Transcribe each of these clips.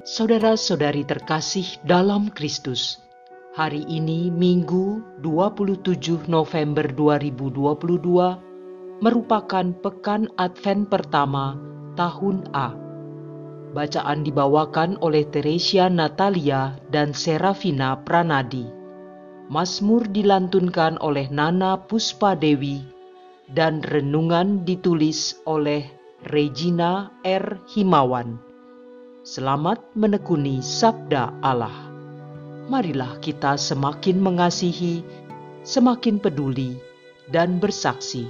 Saudara-saudari terkasih dalam Kristus, hari ini Minggu 27 November 2022 merupakan pekan Advent pertama tahun A. Bacaan dibawakan oleh Teresia Natalia dan Serafina Pranadi. Mazmur dilantunkan oleh Nana Puspadewi dan renungan ditulis oleh Regina R. Himawan. Selamat menekuni sabda Allah. Marilah kita semakin mengasihi, semakin peduli, dan bersaksi.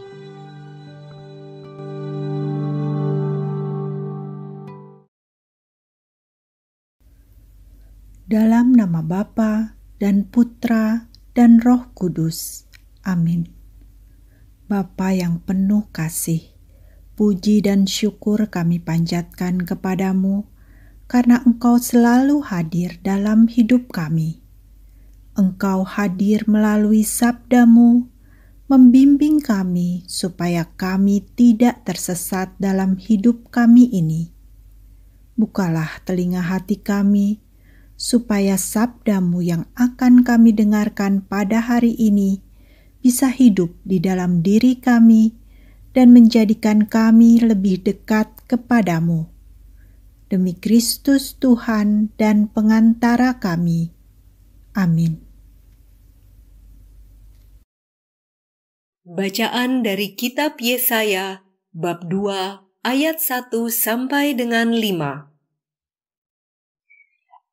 Dalam nama Bapa dan Putra dan Roh Kudus. Amin. Bapa yang penuh kasih, puji dan syukur kami panjatkan kepadamu, karena Engkau selalu hadir dalam hidup kami. Engkau hadir melalui sabda-Mu, membimbing kami supaya kami tidak tersesat dalam hidup kami ini. Bukalah telinga hati kami, supaya sabda-Mu yang akan kami dengarkan pada hari ini bisa hidup di dalam diri kami dan menjadikan kami lebih dekat kepadamu. Demi Kristus Tuhan dan pengantara kami. Amin. Bacaan dari Kitab Yesaya, bab 2, ayat 1 sampai dengan 5.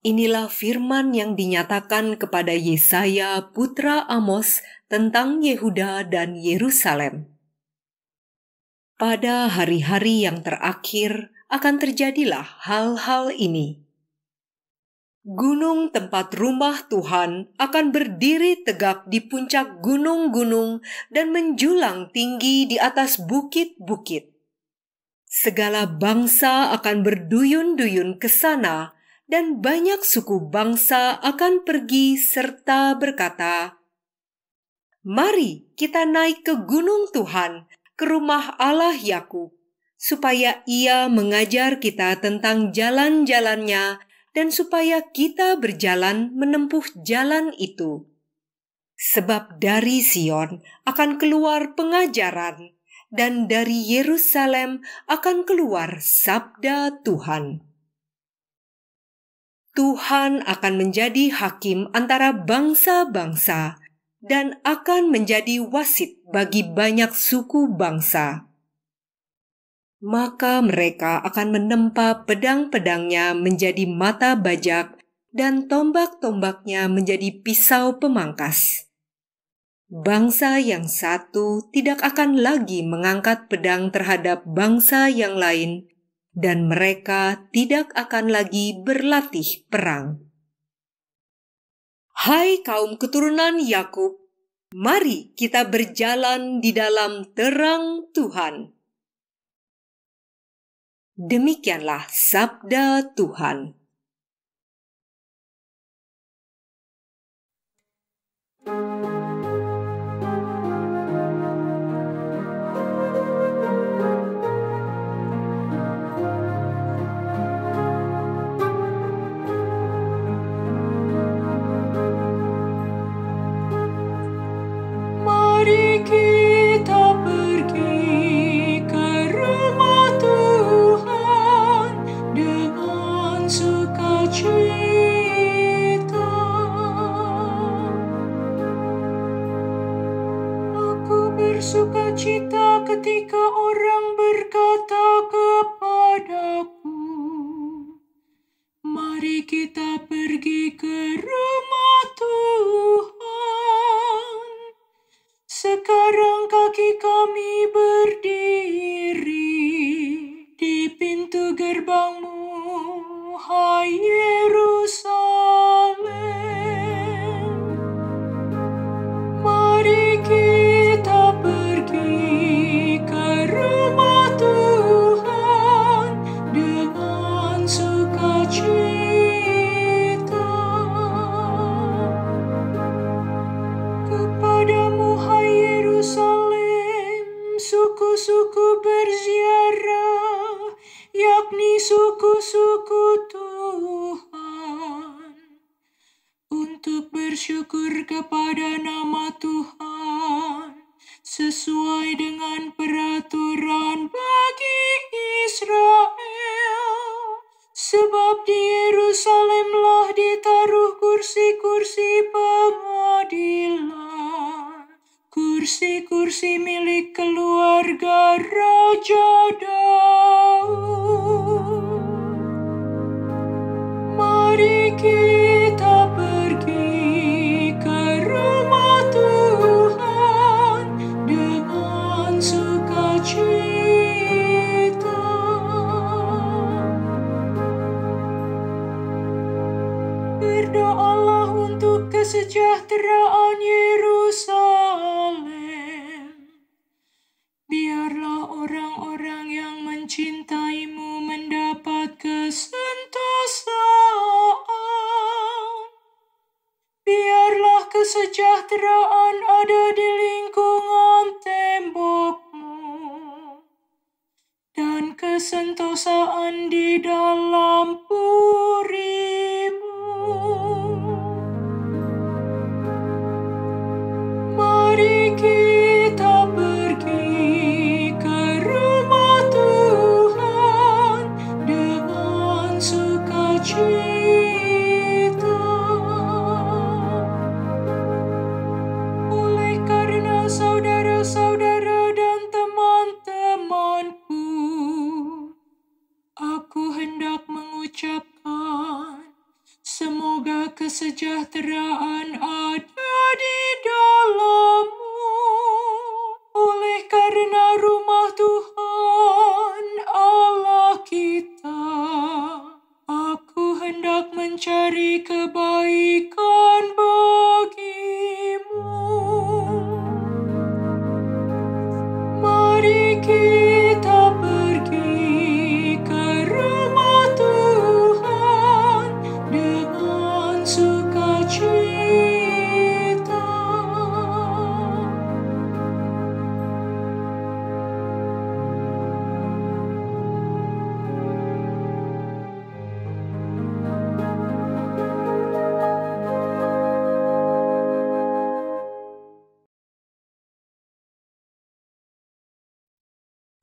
Inilah firman yang dinyatakan kepada Yesaya putra Amos tentang Yehuda dan Yerusalem. Pada hari-hari yang terakhir akan terjadilah hal-hal ini. Gunung tempat rumah Tuhan akan berdiri tegak di puncak gunung-gunung dan menjulang tinggi di atas bukit-bukit. Segala bangsa akan berduyun-duyun ke sana, dan banyak suku bangsa akan pergi serta berkata, "Mari kita naik ke gunung Tuhan, ke rumah Allah Yakub, supaya Ia mengajar kita tentang jalan-jalannya dan supaya kita berjalan menempuh jalan itu. Sebab dari Sion akan keluar pengajaran, dan dari Yerusalem akan keluar sabda Tuhan. Tuhan akan menjadi hakim antara bangsa-bangsa dan akan menjadi wasit bagi banyak suku bangsa. Maka mereka akan menempa pedang-pedangnya menjadi mata bajak dan tombak-tombaknya menjadi pisau pemangkas. Bangsa yang satu tidak akan lagi mengangkat pedang terhadap bangsa yang lain, dan mereka tidak akan lagi berlatih perang. Hai kaum keturunan Yakub, mari kita berjalan di dalam terang Tuhan. Demikianlah sabda Tuhan. Mari kita pergi ke rumah Tuhan dengan sukacita. Aku bersukacita ketika orang berkata kepadaku, "Mari kita pergi ke rumah Tuhan." Sekarang kaki kami berdiri di pintu gerbangmu, hai Yerusalem. Mari kita pergi ke rumah Tuhan dengan sukacita. Kepadamu, hai Yerusalem, suku-suku berziarah, yakni suku-suku Tuhan. bersyukur kepada nama Tuhan sesuai dengan peraturan bagi Israel. Sebab di Yerusalemlah ditaruh kursi-kursi pengadilan, kursi-kursi milik keluarga Raja Daud. Mari kita pergi ke rumah Tuhan dengan sukacita. Berdoalah untuk kesejahteraan Yerusalem. Biarlah orang-orang yang mencintaimu mendapat kesentosaan. Biarlah kesejahteraan ada di lingkungan tembokmu dan kesentosaan di dalam purimu. Mari kita pergi ke rumah Tuhan dengan sukacita. Oleh karena saudara-saudara dan teman-temanku, aku hendak mengucapkan semoga kesejahteraan ada di dalammu. Oleh karena rumah Tuhan Allah kita, aku hendak mencari kebaikan bagimu. Mari kita pergi ke rumah Tuhan dengan sukacita.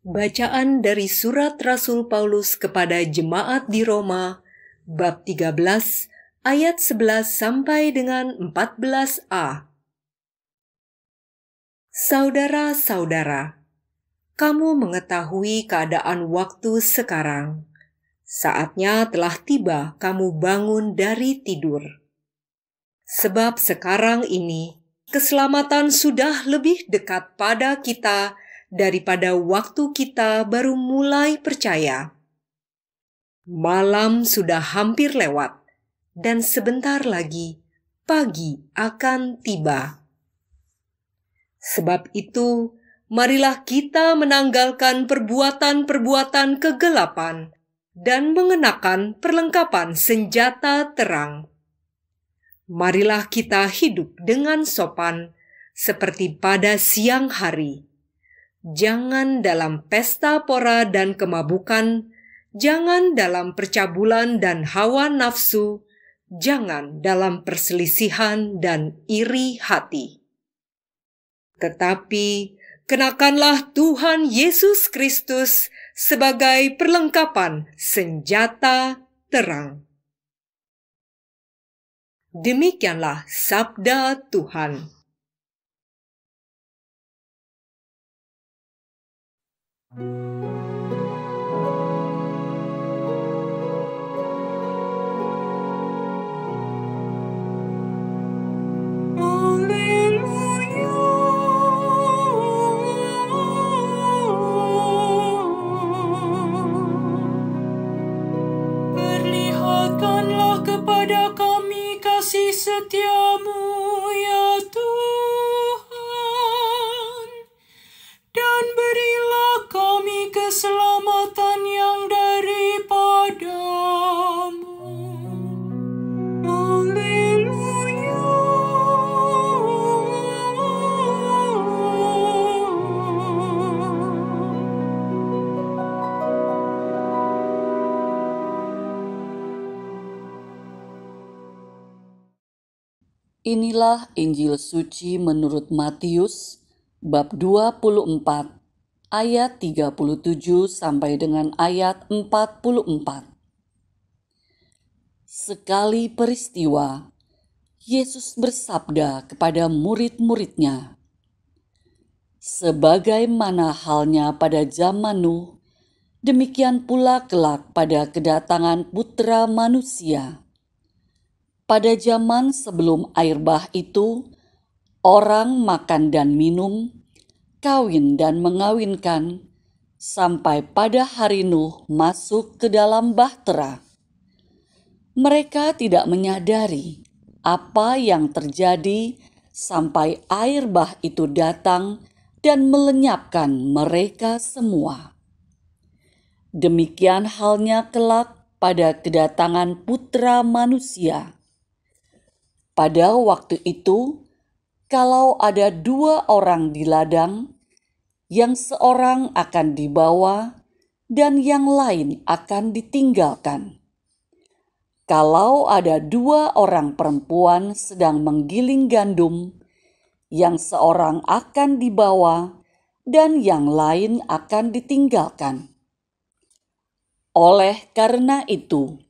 Bacaan dari surat Rasul Paulus kepada jemaat di Roma, bab 13, ayat 11 sampai dengan 14a. Saudara-saudara, kamu mengetahui keadaan waktu sekarang. Saatnya telah tiba kamu bangun dari tidur. Sebab sekarang ini, keselamatan sudah lebih dekat pada kita daripada waktu kita baru mulai percaya. Malam sudah hampir lewat, dan sebentar lagi pagi akan tiba. Sebab itu, marilah kita menanggalkan perbuatan-perbuatan kegelapan dan mengenakan perlengkapan senjata terang. Marilah kita hidup dengan sopan, seperti pada siang hari. Jangan dalam pesta pora dan kemabukan, jangan dalam percabulan dan hawa nafsu, jangan dalam perselisihan dan iri hati. Tetapi, kenakanlah Tuhan Yesus Kristus sebagai perlengkapan senjata terang. Demikianlah sabda Tuhan. Perlihatkanlah kepada kami kasih setiamu, ya Tuhan, dan berilah kami Inilah Injil suci menurut Matius bab 24 ayat 37 sampai dengan ayat 44. Sekali peristiwa, Yesus bersabda kepada murid-muridnya, "Sebagaimana halnya pada zaman Nuh, demikian pula kelak pada kedatangan Putra Manusia. Pada zaman sebelum air bah itu, orang makan dan minum, kawin dan mengawinkan, sampai pada hari Nuh masuk ke dalam bahtera. Mereka tidak menyadari apa yang terjadi sampai air bah itu datang dan melenyapkan mereka semua. Demikian halnya kelak pada kedatangan Putra Manusia. Pada waktu itu, kalau ada 2 orang di ladang, yang seorang akan dibawa dan yang lain akan ditinggalkan. Kalau ada 2 orang perempuan sedang menggiling gandum, yang seorang akan dibawa dan yang lain akan ditinggalkan. Oleh karena itu,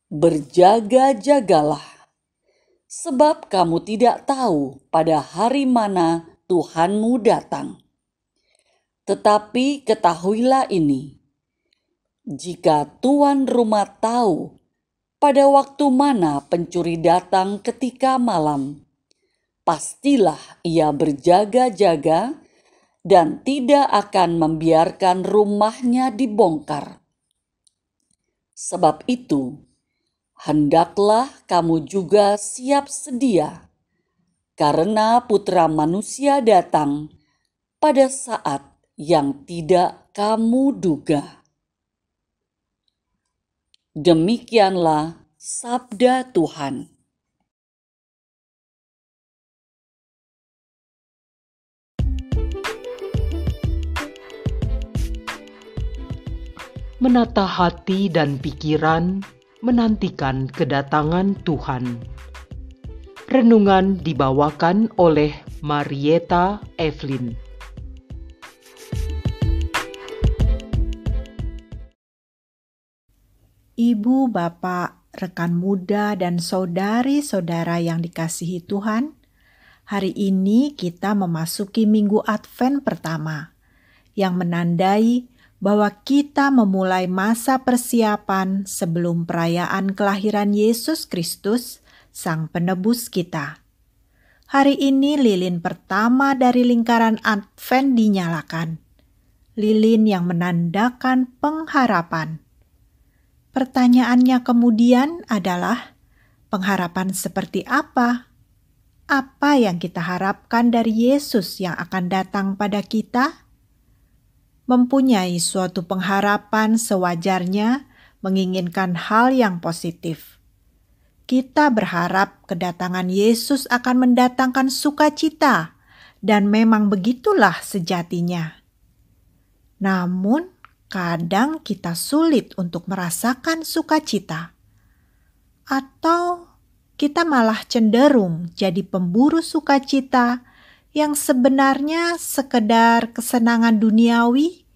berjaga-jagalah. Sebab kamu tidak tahu pada hari mana Tuhanmu datang. Tetapi ketahuilah ini, jika tuan rumah tahu pada waktu mana pencuri datang ketika malam, pastilah ia berjaga-jaga dan tidak akan membiarkan rumahnya dibongkar. Sebab itu, hendaklah kamu juga siap sedia, karena Putra Manusia datang pada saat yang tidak kamu duga." Demikianlah sabda Tuhan. Menata hati dan pikiran menantikan kedatangan Tuhan. Renungan dibawakan oleh Marieta Evelyn. Ibu, bapak, rekan muda, dan saudari-saudara yang dikasihi Tuhan, hari ini kita memasuki Minggu Advent pertama, yang menandai bahwa kita memulai masa persiapan sebelum perayaan kelahiran Yesus Kristus, Sang Penebus kita. Hari ini lilin pertama dari lingkaran Advent dinyalakan, lilin yang menandakan pengharapan. Pertanyaannya kemudian adalah, pengharapan seperti apa? Apa yang kita harapkan dari Yesus yang akan datang pada kita? Mempunyai suatu pengharapan sewajarnya menginginkan hal yang positif. Kita berharap kedatangan Yesus akan mendatangkan sukacita, dan memang begitulah sejatinya. Namun, kadang kita sulit untuk merasakan sukacita, atau kita malah cenderung jadi pemburu sukacita yang sebenarnya sekedar kesenangan duniawi,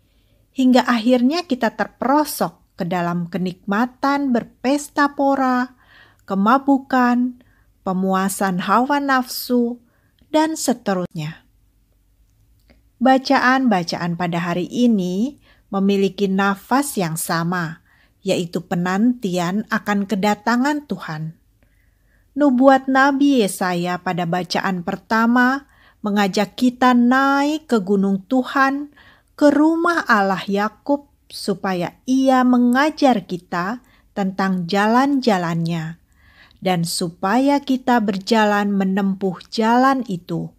hingga akhirnya kita terperosok ke dalam kenikmatan berpesta pora, kemabukan, pemuasan hawa nafsu, dan seterusnya. Bacaan-bacaan pada hari ini memiliki nafas yang sama, yaitu penantian akan kedatangan Tuhan. Nubuat Nabi Yesaya pada bacaan pertama mengajak kita naik ke gunung Tuhan, ke rumah Allah Yakub, supaya Ia mengajar kita tentang jalan-jalannya, dan supaya kita berjalan menempuh jalan itu.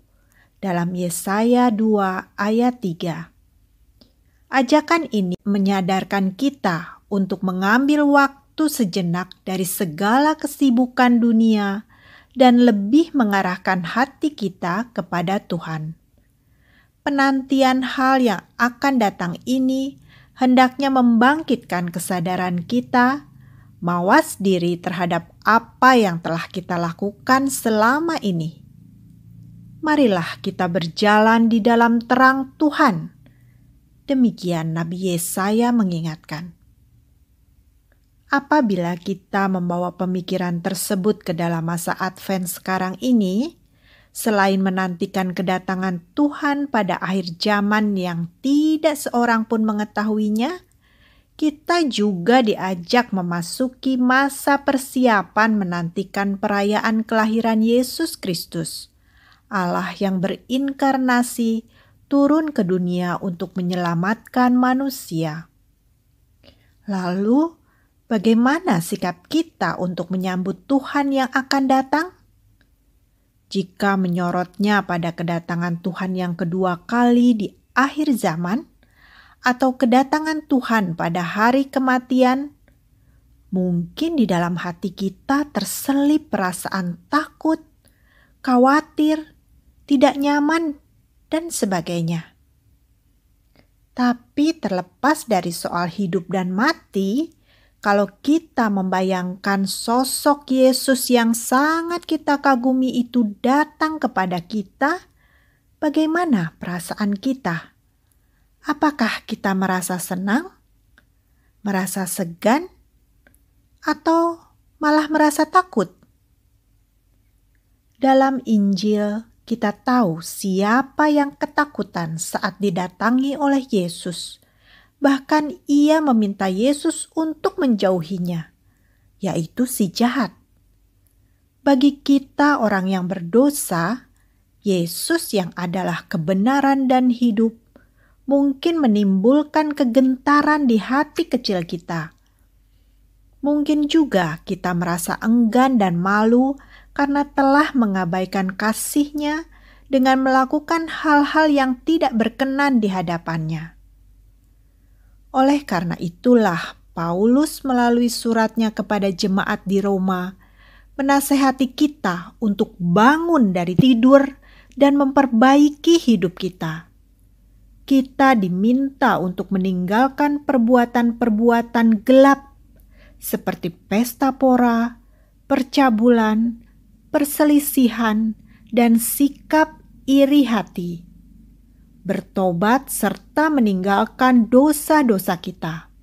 Dalam Yesaya 2 ayat 3. Ajakan ini menyadarkan kita untuk mengambil waktu sejenak dari segala kesibukan dunia dan lebih mengarahkan hati kita kepada Tuhan. Penantian hal yang akan datang ini hendaknya membangkitkan kesadaran kita mawas diri terhadap apa yang telah kita lakukan selama ini. Marilah kita berjalan di dalam terang Tuhan. Demikian Nabi Yesaya mengingatkan. Apabila kita membawa pemikiran tersebut ke dalam masa Advent sekarang ini, selain menantikan kedatangan Tuhan pada akhir zaman yang tidak seorang pun mengetahuinya, kita juga diajak memasuki masa persiapan menantikan perayaan kelahiran Yesus Kristus, Allah yang berinkarnasi turun ke dunia untuk menyelamatkan manusia. Lalu, bagaimana sikap kita untuk menyambut Tuhan yang akan datang? Jika menyorotnya pada kedatangan Tuhan yang kedua kali di akhir zaman, atau kedatangan Tuhan pada hari kematian, mungkin di dalam hati kita terselip perasaan takut, khawatir, tidak nyaman, dan sebagainya. Tapi terlepas dari soal hidup dan mati, kalau kita membayangkan sosok Yesus yang sangat kita kagumi itu datang kepada kita, bagaimana perasaan kita? Apakah kita merasa senang, merasa segan, atau malah merasa takut? Dalam Injil, kita tahu siapa yang ketakutan saat didatangi oleh Yesus. Bahkan ia meminta Yesus untuk menjauhinya, yaitu si jahat. Bagi kita orang yang berdosa, Yesus yang adalah kebenaran dan hidup, mungkin menimbulkan kegentaran di hati kecil kita. Mungkin juga kita merasa enggan dan malu karena telah mengabaikan kasih-Nya dengan melakukan hal-hal yang tidak berkenan di hadapan-Nya. Oleh karena itulah Paulus melalui suratnya kepada jemaat di Roma menasehati kita untuk bangun dari tidur dan memperbaiki hidup kita. Kita diminta untuk meninggalkan perbuatan-perbuatan gelap seperti pesta pora, percabulan, perselisihan, dan sikap iri hati, bertobat serta meninggalkan dosa-dosa kita.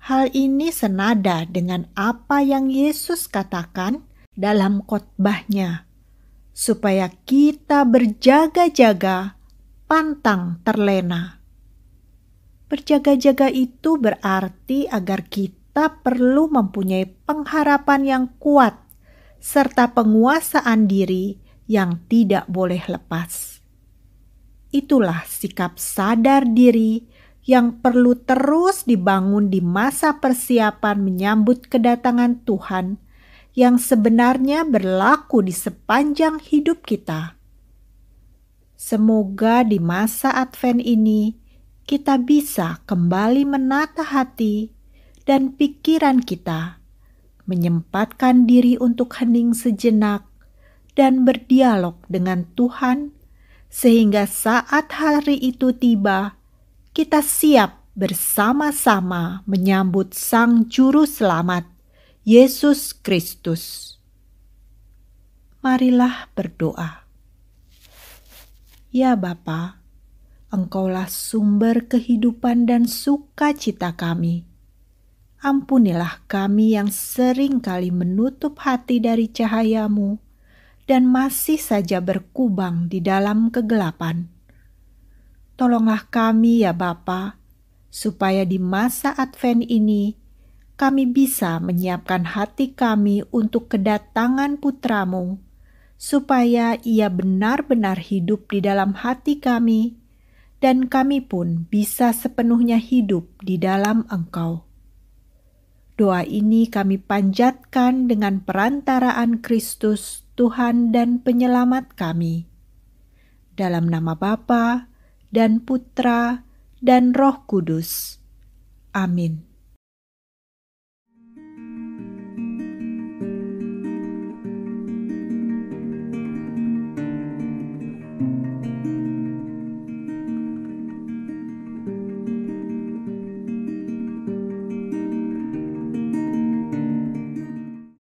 Hal ini senada dengan apa yang Yesus katakan dalam khotbah-Nya, supaya kita berjaga-jaga, pantang terlena. Berjaga-jaga itu berarti agar kita perlu mempunyai pengharapan yang kuat serta penguasaan diri yang tidak boleh lepas. Itulah sikap sadar diri yang perlu terus dibangun di masa persiapan menyambut kedatangan Tuhan yang sebenarnya berlaku di sepanjang hidup kita. Semoga di masa Advent ini kita bisa kembali menata hati dan pikiran kita, menyempatkan diri untuk hening sejenak dan berdialog dengan Tuhan, sehingga saat hari itu tiba, kita siap bersama-sama menyambut Sang Juru Selamat, Yesus Kristus. Marilah berdoa. Ya Bapa, Engkaulah sumber kehidupan dan sukacita kami. Ampunilah kami yang sering kali menutup hati dari cahaya-Mu dan masih saja berkubang di dalam kegelapan. Tolonglah kami ya Bapa, supaya di masa Advent ini kami bisa menyiapkan hati kami untuk kedatangan Putra-Mu, supaya Ia benar-benar hidup di dalam hati kami, dan kami pun bisa sepenuhnya hidup di dalam Engkau. Doa ini kami panjatkan dengan perantaraan Kristus, Tuhan dan Penyelamat kami. Dalam nama Bapa dan Putra dan Roh Kudus. Amin.